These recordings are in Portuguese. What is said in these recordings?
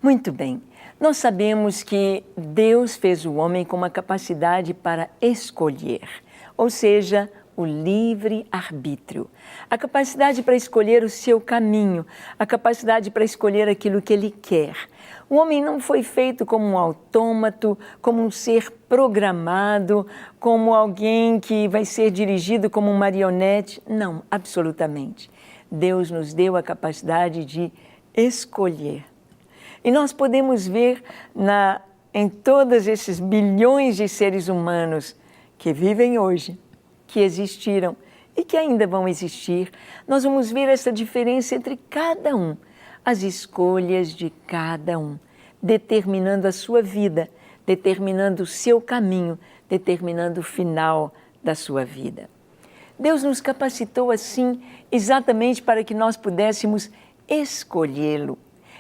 Muito bem, nós sabemos que Deus fez o homem com uma capacidade para escolher, ou seja, o livre-arbítrio, a capacidade para escolher o seu caminho, a capacidade para escolher aquilo que ele quer. O homem não foi feito como um autômato, como um ser programado, como alguém que vai ser dirigido como um marionete. Não, absolutamente. Deus nos deu a capacidade de escolher. E nós podemos ver em todos esses bilhões de seres humanos que vivem hoje, que existiram e que ainda vão existir, nós vamos ver essa diferença entre cada um, as escolhas de cada um, determinando a sua vida, determinando o seu caminho, determinando o final da sua vida. Deus nos capacitou assim exatamente para que nós pudéssemos escolhê-lo,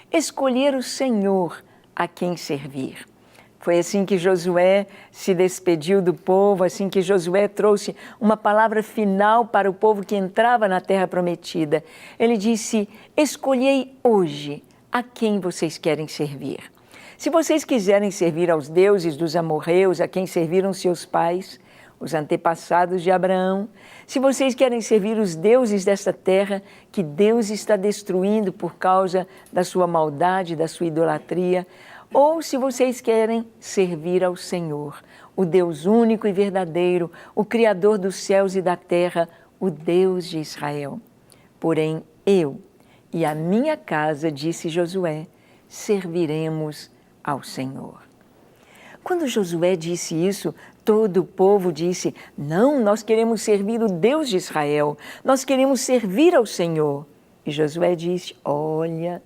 escolher o Senhor a quem servir. Foi assim que Josué se despediu do povo, assim que Josué trouxe uma palavra final para o povo que entrava na terra prometida. Ele disse: escolhei hoje a quem vocês querem servir. Se vocês quiserem servir aos deuses dos amorreus, a quem serviram seus pais, os antepassados de Abraão, se vocês querem servir os deuses desta terra que Deus está destruindo por causa da sua maldade, da sua idolatria, ou se vocês querem servir ao Senhor, o Deus único e verdadeiro, o Criador dos céus e da terra, o Deus de Israel. Porém, eu e a minha casa, disse Josué, serviremos ao Senhor. Quando Josué disse isso, todo o povo disse: não, nós queremos servir o Deus de Israel, nós queremos servir ao Senhor. E Josué disse: olha,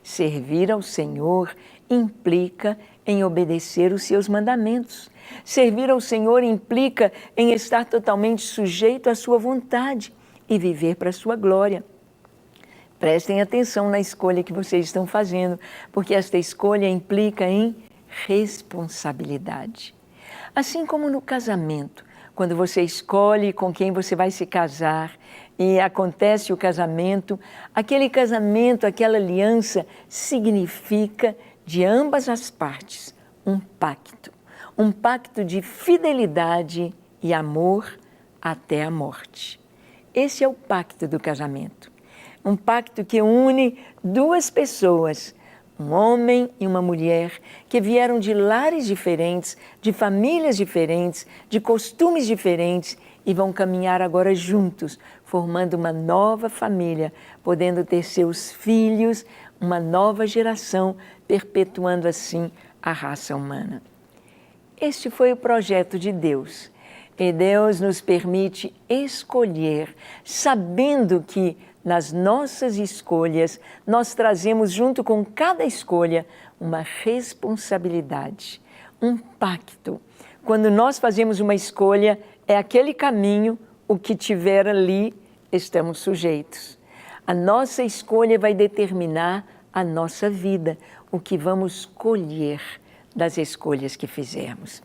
servir ao Senhor implica em obedecer os seus mandamentos. Servir ao Senhor implica em estar totalmente sujeito à sua vontade e viver para a sua glória. Prestem atenção na escolha que vocês estão fazendo, porque esta escolha implica em responsabilidade. Assim como no casamento, quando você escolhe com quem você vai se casar e acontece o casamento, aquela aliança significa de ambas as partes um pacto de fidelidade e amor até a morte. Esse é o pacto do casamento, um pacto que une duas pessoas, um homem e uma mulher que vieram de lares diferentes, de famílias diferentes, de costumes diferentes e vão caminhar agora juntos, formando uma nova família, podendo ter seus filhos, uma nova geração, perpetuando assim a raça humana. Este foi o projeto de Deus. E Deus nos permite escolher, sabendo que nas nossas escolhas nós trazemos junto com cada escolha uma responsabilidade, um pacto. Quando nós fazemos uma escolha, é aquele caminho, o que tiver ali, estamos sujeitos. A nossa escolha vai determinar a nossa vida, o que vamos colher das escolhas que fizermos.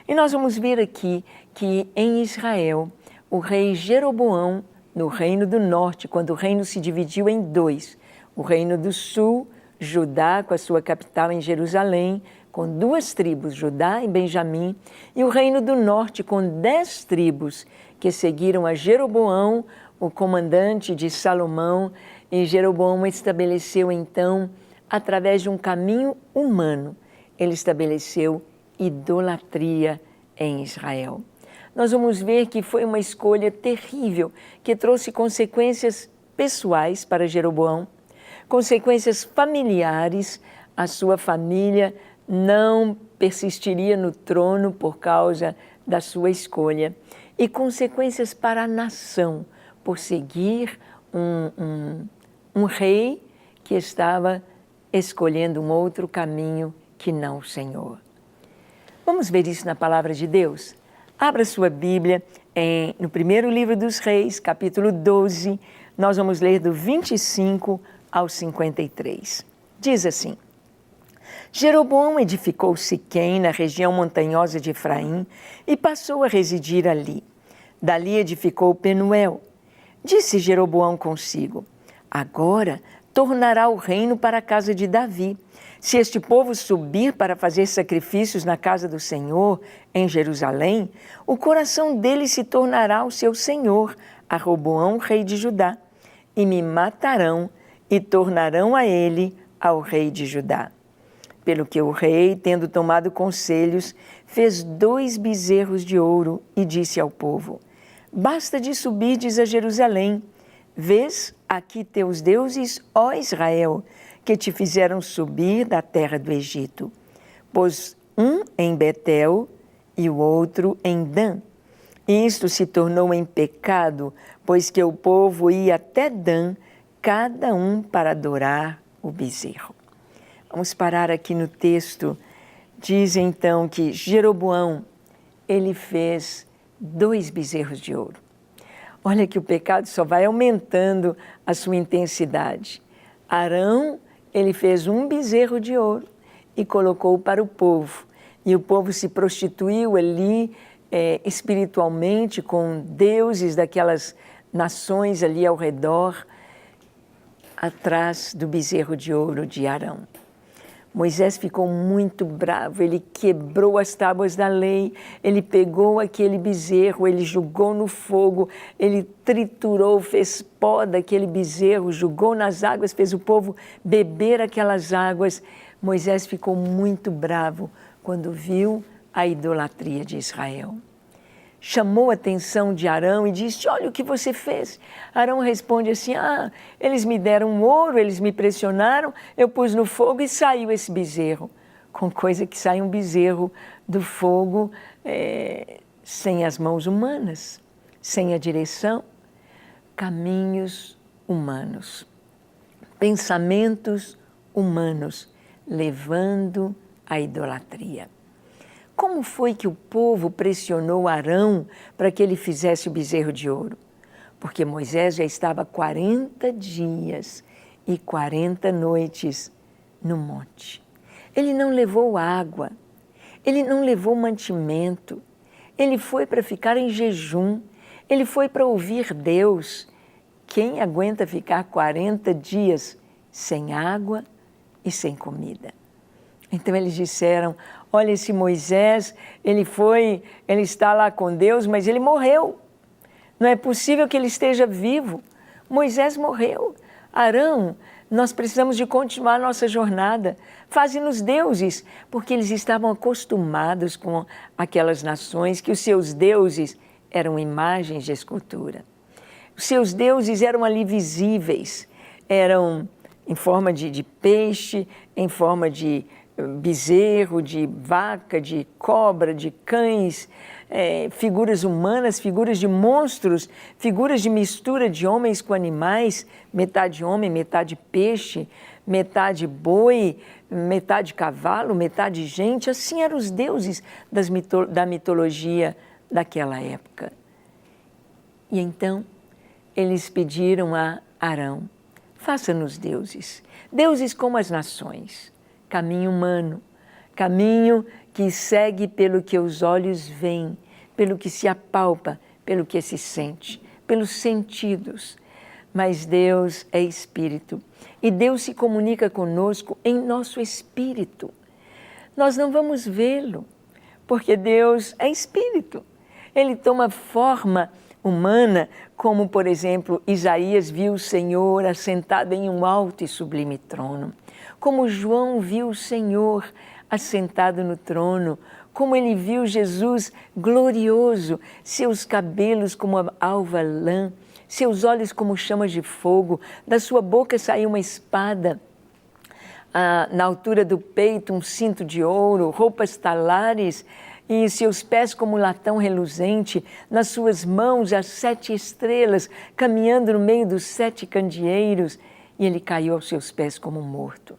E nós vamos ver aqui que em Israel, o rei Jeroboão, no Reino do Norte, quando o reino se dividiu em dois, o Reino do Sul, Judá, com a sua capital em Jerusalém, com 2 tribos, Judá e Benjamim, e o Reino do Norte, com 10 tribos, que seguiram a Jeroboão, o comandante de Salomão, e Jeroboão estabeleceu então, através de um caminho humano, ele estabeleceu idolatria em Israel. Nós vamos ver que foi uma escolha terrível, que trouxe consequências pessoais para Jeroboão, consequências familiares, a sua família não persistiria no trono por causa da sua escolha, e consequências para a nação, por seguir um rei que estava escolhendo um outro caminho que não o Senhor. Vamos ver isso na palavra de Deus? Abra sua Bíblia no primeiro livro dos Reis, capítulo 12, nós vamos ler do 25 ao 53. Diz assim: Jeroboão edificou Siquém, na região montanhosa de Efraim, e passou a residir ali. Dali edificou Penuel. Disse Jeroboão consigo: agora tornará o reino para a casa de Davi. Se este povo subir para fazer sacrifícios na casa do Senhor, em Jerusalém, o coração dele se tornará o seu senhor, a Roboão, rei de Judá, e me matarão e tornarão a ele ao rei de Judá. Pelo que o rei, tendo tomado conselhos, fez 2 bezerros de ouro e disse ao povo: basta de subirdes a Jerusalém. Vês aqui teus deuses, ó Israel, que te fizeram subir da terra do Egito. Pôs um em Betel e o outro em Dan. Isto se tornou em pecado, pois que o povo ia até Dan, cada um para adorar o bezerro. Vamos parar aqui no texto. Diz então que Jeroboão, ele fez 2 bezerros de ouro. Olha que o pecado só vai aumentando a sua intensidade. Arão, ele fez um bezerro de ouro e colocou para o povo. E o povo se prostituiu ali espiritualmente com deuses daquelas nações ali ao redor, atrás do bezerro de ouro de Arão. Moisés ficou muito bravo, ele quebrou as tábuas da lei, ele pegou aquele bezerro, ele jogou no fogo, ele triturou, fez pó daquele bezerro, jogou nas águas, fez o povo beber aquelas águas. Moisés ficou muito bravo quando viu a idolatria de Israel. Chamou a atenção de Arão e disse: olha o que você fez. Arão responde assim: eles me deram ouro, eles me pressionaram, eu pus no fogo e saiu esse bezerro. Com coisa que sai um bezerro do fogo sem as mãos humanas, sem a direção, caminhos humanos, pensamentos humanos, levando à idolatria. Como foi que o povo pressionou Arão para que ele fizesse o bezerro de ouro? Porque Moisés já estava 40 dias e 40 noites no monte. Ele não levou água, ele não levou mantimento, ele foi para ficar em jejum, ele foi para ouvir Deus. Quem aguenta ficar 40 dias sem água e sem comida? Então eles disseram: olha, esse Moisés, ele está lá com Deus, mas ele morreu. Não é possível que ele esteja vivo. Moisés morreu. Arão, nós precisamos de continuar nossa jornada. Faze-nos deuses, porque eles estavam acostumados com aquelas nações que os seus deuses eram imagens de escultura. Os seus deuses eram ali visíveis, eram em forma de peixe, em forma de bezerro, de vaca, de cobra, de cães, figuras humanas, figuras de monstros, figuras de mistura de homens com animais, metade homem, metade peixe, metade boi, metade cavalo, metade gente. Assim eram os deuses da mitologia daquela época. E então eles pediram a Arão: faça-nos deuses, deuses como as nações. Caminho humano, caminho que segue pelo que os olhos veem, pelo que se apalpa, pelo que se sente, pelos sentidos. Mas Deus é espírito e Deus se comunica conosco em nosso espírito. Nós não vamos vê-lo, porque Deus é espírito. Ele toma forma humana, como, por exemplo, Isaías viu o Senhor assentado em um alto e sublime trono. Como João viu o Senhor assentado no trono, como ele viu Jesus glorioso, seus cabelos como a alva lã, seus olhos como chamas de fogo, da sua boca saiu uma espada, na altura do peito um cinto de ouro, roupas talares, e seus pés como latão reluzente, nas suas mãos as 7 estrelas, caminhando no meio dos 7 candeeiros, e ele caiu aos seus pés como morto.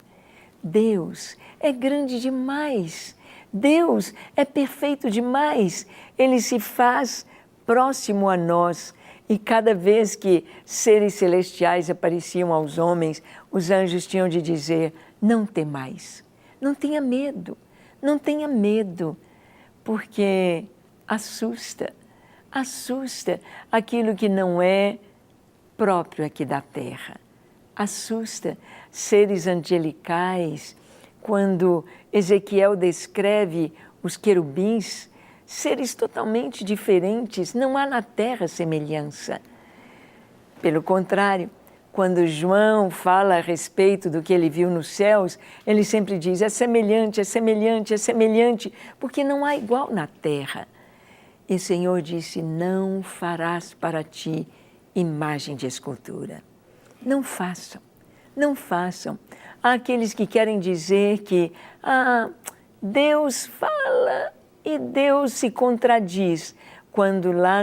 Deus é grande demais, Deus é perfeito demais, Ele se faz próximo a nós. E cada vez que seres celestiais apareciam aos homens, os anjos tinham de dizer: não temais, não tenha medo, não tenha medo, porque assusta aquilo que não é próprio aqui da terra. assusta. Seres angelicais, quando Ezequiel descreve os querubins, seres totalmente diferentes, não há na terra semelhança. Pelo contrário, quando João fala a respeito do que ele viu nos céus, ele sempre diz, é semelhante, é semelhante, é semelhante, porque não há igual na terra. E o Senhor disse, não farás para ti imagem de escultura. Não façam, não façam. Há aqueles que querem dizer que Deus fala e Deus se contradiz, quando lá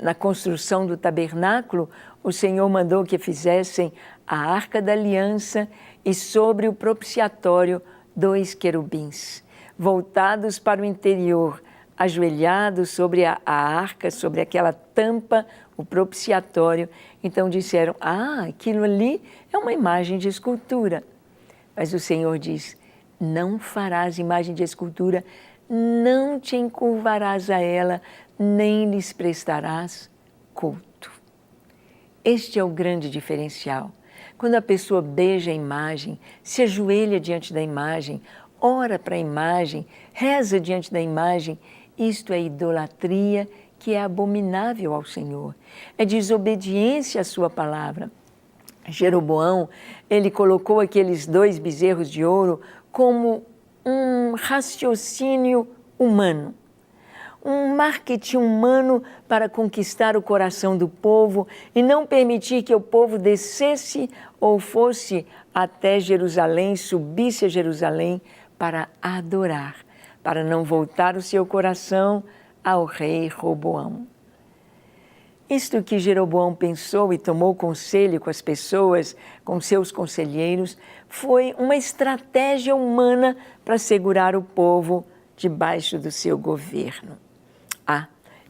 na construção do tabernáculo, o Senhor mandou que fizessem a Arca da Aliança e sobre o propiciatório 2 querubins, voltados para o interior, ajoelhados sobre a arca, sobre aquela tampa, o propiciatório. Então disseram, aquilo ali é uma imagem de escultura. Mas o Senhor diz, não farás imagem de escultura, não te encurvarás a ela, nem lhes prestarás culto. Este é o grande diferencial. Quando a pessoa beija a imagem, se ajoelha diante da imagem, ora para a imagem, reza diante da imagem, isto é idolatria que é abominável ao Senhor. É desobediência à sua palavra. Jeroboão, ele colocou aqueles 2 bezerros de ouro como um raciocínio humano, um marketing humano para conquistar o coração do povo e não permitir que o povo descesse ou fosse até Jerusalém, subisse a Jerusalém para adorar, para não voltar o seu coração ao rei Roboão. Isto que Jeroboão pensou e tomou conselho com as pessoas, com seus conselheiros, foi uma estratégia humana para segurar o povo debaixo do seu governo.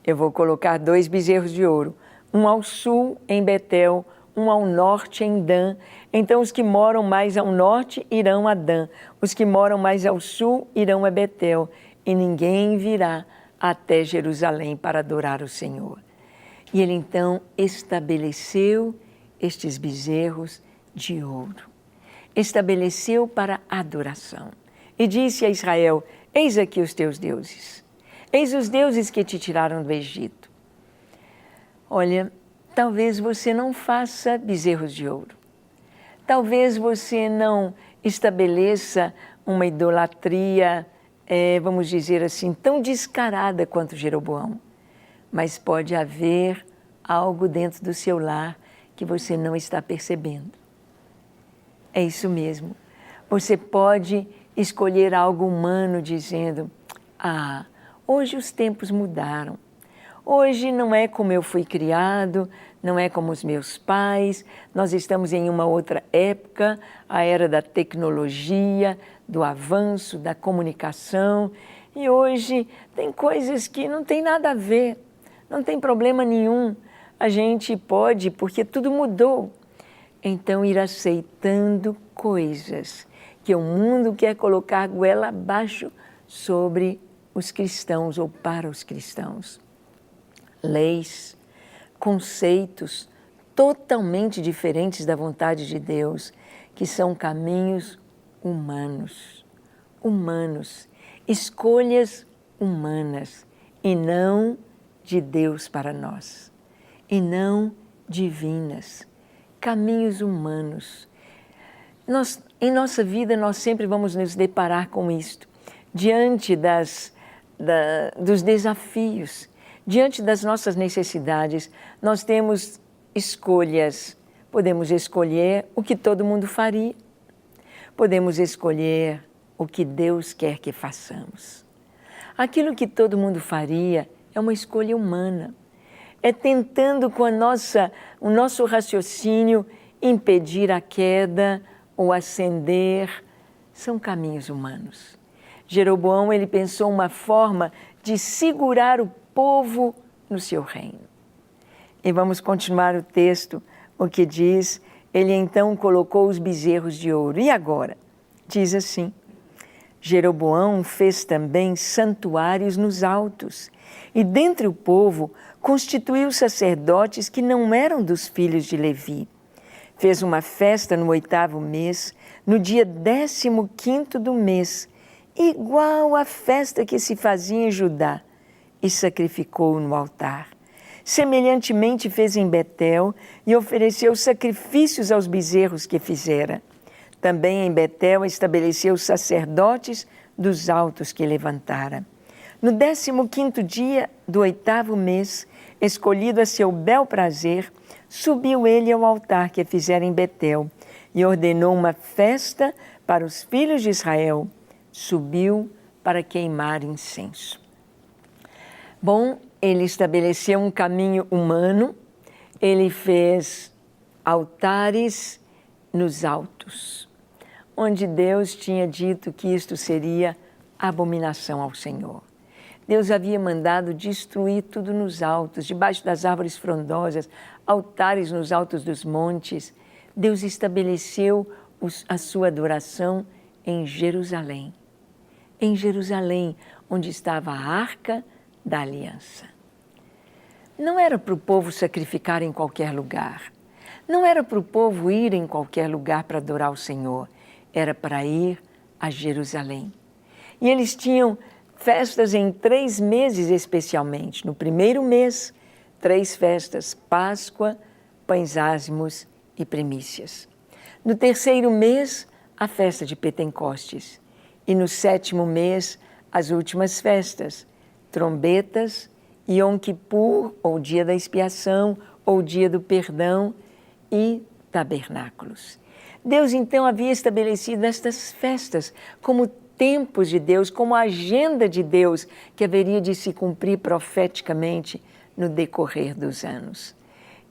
Eu vou colocar 2 bezerros de ouro, um ao sul em Betel, um ao norte em Dan. Então os que moram mais ao norte irão a Dan, os que moram mais ao sul irão a Betel, e ninguém virá até Jerusalém para adorar o Senhor. E ele então estabeleceu estes bezerros de ouro. Estabeleceu para adoração. E disse a Israel, eis aqui os teus deuses. Eis os deuses que te tiraram do Egito. Olha, talvez você não faça bezerros de ouro. Talvez você não estabeleça uma idolatria, vamos dizer assim, tão descarada quanto Jeroboão. Mas pode haver algo dentro do seu lar que você não está percebendo. É isso mesmo. Você pode escolher algo humano dizendo, hoje os tempos mudaram. Hoje não é como eu fui criado, não é como os meus pais, nós estamos em uma outra época, a era da tecnologia, do avanço, da comunicação, e hoje tem coisas que não tem nada a ver, não tem problema nenhum. A gente pode, porque tudo mudou. Então, ir aceitando coisas que o mundo quer colocar goela abaixo sobre os cristãos ou para os cristãos. Leis, conceitos totalmente diferentes da vontade de Deus, que são caminhos humanos, escolhas humanas e não de Deus para nós, e não divinas, caminhos humanos. Em nossa vida, nós sempre vamos nos deparar com isto, diante dos desafios, diante das nossas necessidades, nós temos escolhas. Podemos escolher o que todo mundo faria, podemos escolher o que Deus quer que façamos. Aquilo que todo mundo faria é uma escolha humana, é tentando com o nosso raciocínio impedir a queda ou ascender, são caminhos humanos. Jeroboão, ele pensou uma forma de segurar o povo no seu reino. E vamos continuar o texto, o que diz, ele então colocou os bezerros de ouro. E agora? Diz assim, Jeroboão fez também santuários nos altos, e dentre o povo constituiu sacerdotes que não eram dos filhos de Levi. fez uma festa no 8º mês, no dia 15º do mês, igual à festa que se fazia em Judá, e sacrificou no altar. Semelhantemente fez em Betel e ofereceu sacrifícios aos bezerros que fizera. Também em Betel estabeleceu sacerdotes dos altos que levantara. No 15º dia do 8º mês, escolhido a seu bel prazer, subiu ele ao altar que fizera em Betel e ordenou uma festa para os filhos de Israel. Subiu para queimar incenso. Bom, ele estabeleceu um caminho humano, ele fez altares nos altos, onde Deus tinha dito que isto seria abominação ao Senhor. Deus havia mandado destruir tudo nos altos, debaixo das árvores frondosas, altares nos altos dos montes. Deus estabeleceu a sua adoração em Jerusalém. Em Jerusalém, onde estava a Arca da Aliança. Não era para o povo sacrificar em qualquer lugar. Não era para o povo ir em qualquer lugar para adorar o Senhor. Era para ir a Jerusalém. E eles tinham festas em 3 meses especialmente. No 1º mês, 3 festas, Páscoa, Pães Ázimos e Primícias. No 3º mês, a festa de Pentecostes. E no 7º mês, as últimas festas, trombetas, Yom Kippur, ou dia da expiação, ou dia do perdão, e tabernáculos. Deus então havia estabelecido estas festas como tempos de Deus, como a agenda de Deus que haveria de se cumprir profeticamente no decorrer dos anos.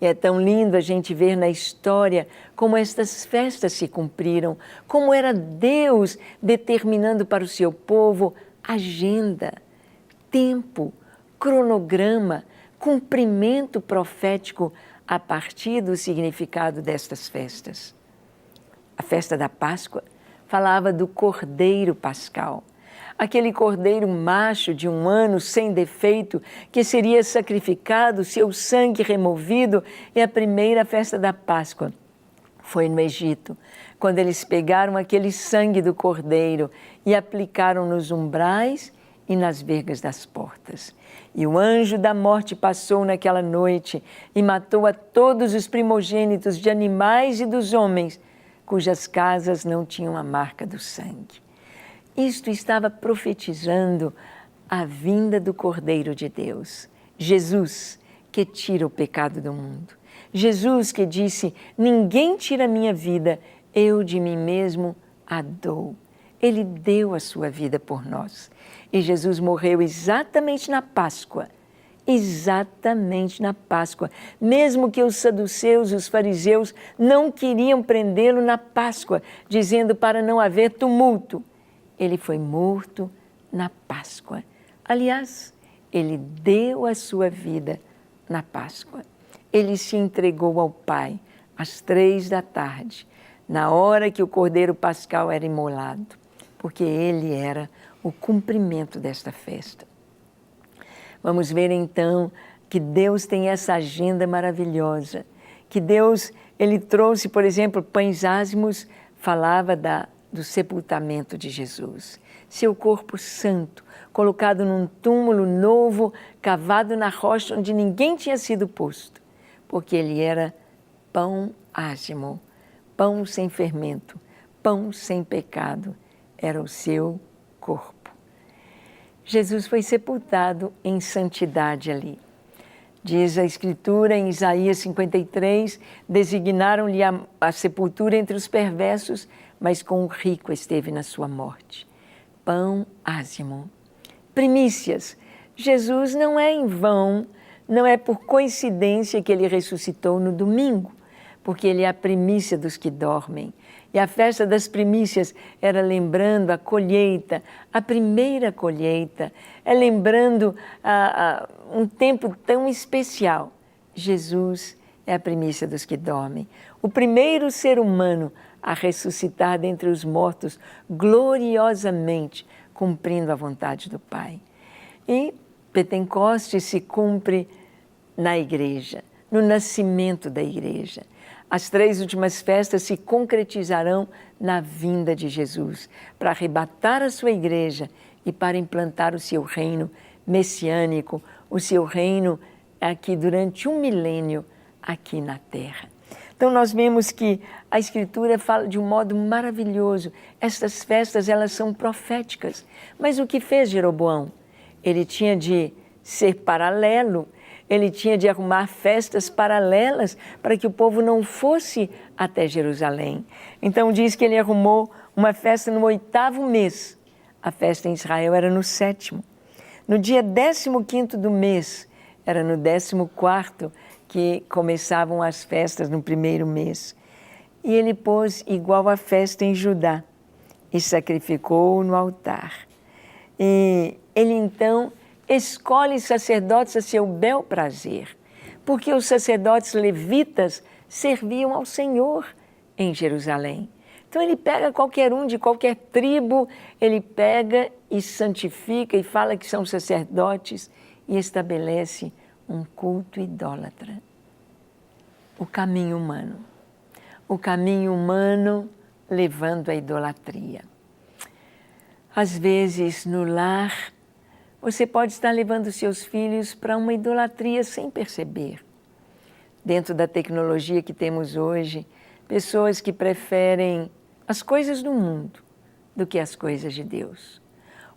E é tão lindo a gente ver na história como estas festas se cumpriram, como era Deus determinando para o seu povo agenda, tempo, cronograma, cumprimento profético a partir do significado destas festas. A festa da Páscoa falava do Cordeiro Pascal, aquele cordeiro macho de 1 ano sem defeito que seria sacrificado, seu sangue removido. E a primeira festa da Páscoa foi no Egito, quando eles pegaram aquele sangue do cordeiro e aplicaram nos umbrais e nas vergas das portas. E o anjo da morte passou naquela noite e matou a todos os primogênitos de animais e dos homens, cujas casas não tinham a marca do sangue. Isto estava profetizando a vinda do Cordeiro de Deus, Jesus, que tira o pecado do mundo. Jesus que disse: ninguém tira a minha vida, eu de mim mesmo a dou. Ele deu a sua vida por nós. E Jesus morreu exatamente na Páscoa. Exatamente na Páscoa. Mesmo que os saduceus, os fariseus, não queriam prendê-lo na Páscoa, dizendo para não haver tumulto. Ele foi morto na Páscoa. Aliás, ele deu a sua vida na Páscoa. Ele se entregou ao Pai às 3 da tarde, na hora que o Cordeiro Pascal era imolado, porque ele era o cumprimento desta festa. Vamos ver então que Deus tem essa agenda maravilhosa, que Deus, ele trouxe, por exemplo, Pães Ázimos, falava do sepultamento de Jesus, seu corpo santo, colocado num túmulo novo, cavado na rocha onde ninguém tinha sido posto, porque ele era pão ázimo, pão sem fermento, pão sem pecado, era o seu corpo. Jesus foi sepultado em santidade ali. Diz a Escritura em Isaías 53, designaram-lhe a sepultura entre os perversos, mas com o rico esteve na sua morte. Pão ázimo. Primícias. Jesus não é em vão, não é por coincidência que ele ressuscitou no domingo, porque ele é a primícia dos que dormem. E a festa das primícias era lembrando a colheita, a primeira colheita, é lembrando um tempo tão especial. Jesus é a primícia dos que dormem, o primeiro ser humano a ressuscitar dentre os mortos gloriosamente, cumprindo a vontade do Pai. E Pentecostes se cumpre na igreja, no nascimento da igreja. As 3 últimas festas se concretizarão na vinda de Jesus, para arrebatar a sua igreja e para implantar o seu reino messiânico, o seu reino aqui durante 1 milênio aqui na terra. Então nós vemos que a Escritura fala de um modo maravilhoso. Estas festas, elas são proféticas. Mas o que fez Jeroboão? Ele tinha de ser paralelo, ele tinha de arrumar festas paralelas para que o povo não fosse até Jerusalém. Então diz que ele arrumou uma festa no 8º mês. A festa em Israel era no 7º. No dia 15º do mês, era no 14º que começavam as festas no 1º mês. E ele pôs igual a festa em Judá e sacrificou no altar. E ele então escolhe sacerdotes a seu bel prazer, porque os sacerdotes levitas serviam ao Senhor em Jerusalém. Então ele pega qualquer um de qualquer tribo, ele pega e santifica e fala que são sacerdotes e estabelece um culto idólatra. O caminho humano. O caminho humano levando à idolatria. Às vezes, no lar, você pode estar levando seus filhos para uma idolatria sem perceber. Dentro da tecnologia que temos hoje, pessoas que preferem as coisas do mundo do que as coisas de Deus.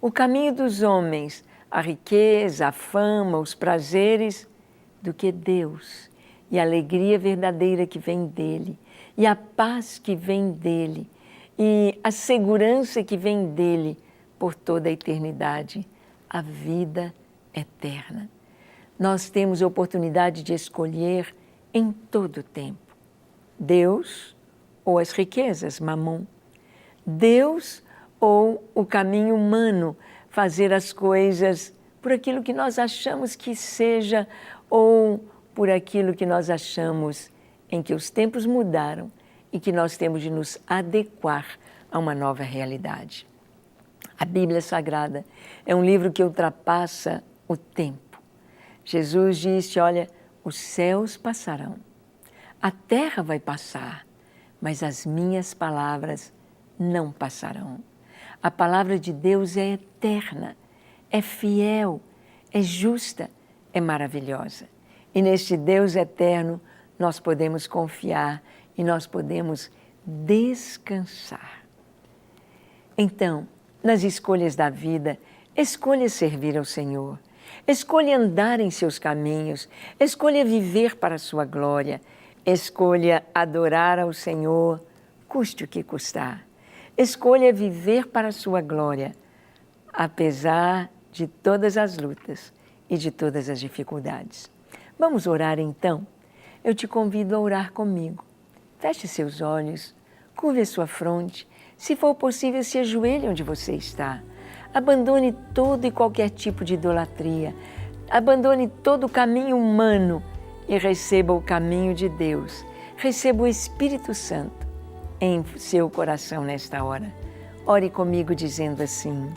O caminho dos homens, a riqueza, a fama, os prazeres, do que Deus e a alegria verdadeira que vem dele, e a paz que vem dele, e a segurança que vem dele por toda a eternidade, a vida eterna. Nós temos a oportunidade de escolher em todo o tempo Deus ou as riquezas, mamon, Deus ou o caminho humano, fazer as coisas por aquilo que nós achamos que seja ou por aquilo que nós achamos em que os tempos mudaram e que nós temos de nos adequar a uma nova realidade. A Bíblia Sagrada é um livro que ultrapassa o tempo. Jesus disse, olha, os céus passarão, a terra vai passar, mas as minhas palavras não passarão. A palavra de Deus é eterna, é fiel, é justa, é maravilhosa. E neste Deus eterno nós podemos confiar e nós podemos descansar. Então, nas escolhas da vida, escolha servir ao Senhor, escolha andar em seus caminhos, escolha viver para a sua glória, escolha adorar ao Senhor, custe o que custar. Escolha viver para a sua glória, apesar de todas as lutas e de todas as dificuldades. Vamos orar então? Eu te convido a orar comigo. Feche seus olhos, curve a sua fronte. Se for possível, se ajoelhe onde você está. Abandone todo e qualquer tipo de idolatria. Abandone todo o caminho humano e receba o caminho de Deus. Receba o Espírito Santo em seu coração nesta hora. Ore comigo dizendo assim: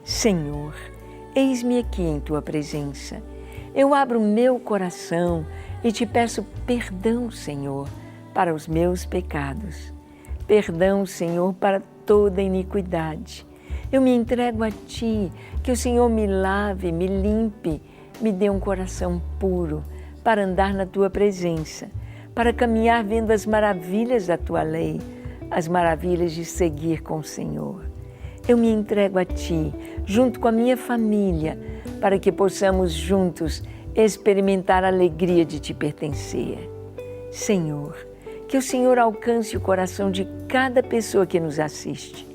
Senhor, eis-me aqui em Tua presença. Eu abro o meu coração e te peço perdão, Senhor, para os meus pecados. Perdão, Senhor, para toda iniquidade. Eu me entrego a Ti, que o Senhor me lave, me limpe, me dê um coração puro para andar na Tua presença, para caminhar vendo as maravilhas da Tua lei, as maravilhas de seguir com o Senhor. Eu me entrego a Ti, junto com a minha família, para que possamos juntos experimentar a alegria de Te pertencer. Senhor, que o Senhor alcance o coração de cada pessoa que nos assiste.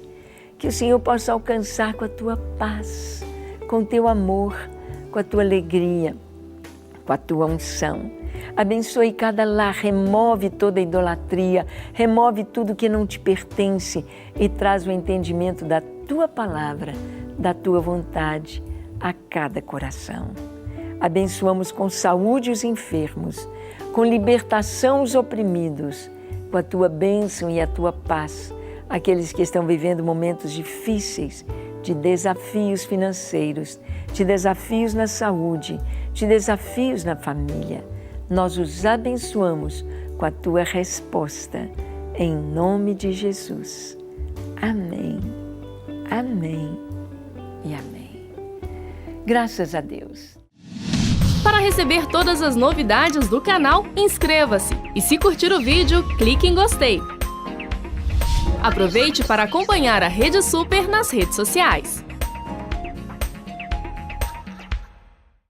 Que o Senhor possa alcançar com a Tua paz, com o Teu amor, com a Tua alegria, com a Tua unção. Abençoe cada lar, remove toda a idolatria, remove tudo que não te pertence e traz o entendimento da Tua palavra, da Tua vontade a cada coração. Abençoamos com saúde os enfermos, com libertação os oprimidos, com a Tua bênção e a Tua paz, aqueles que estão vivendo momentos difíceis, de desafios financeiros, de desafios na saúde, de desafios na família. Nós os abençoamos com a tua resposta, em nome de Jesus. Amém, amém e amém. Graças a Deus. Para receber todas as novidades do canal, inscreva-se e, se curtir o vídeo, clique em gostei. Aproveite para acompanhar a Rede Super nas redes sociais.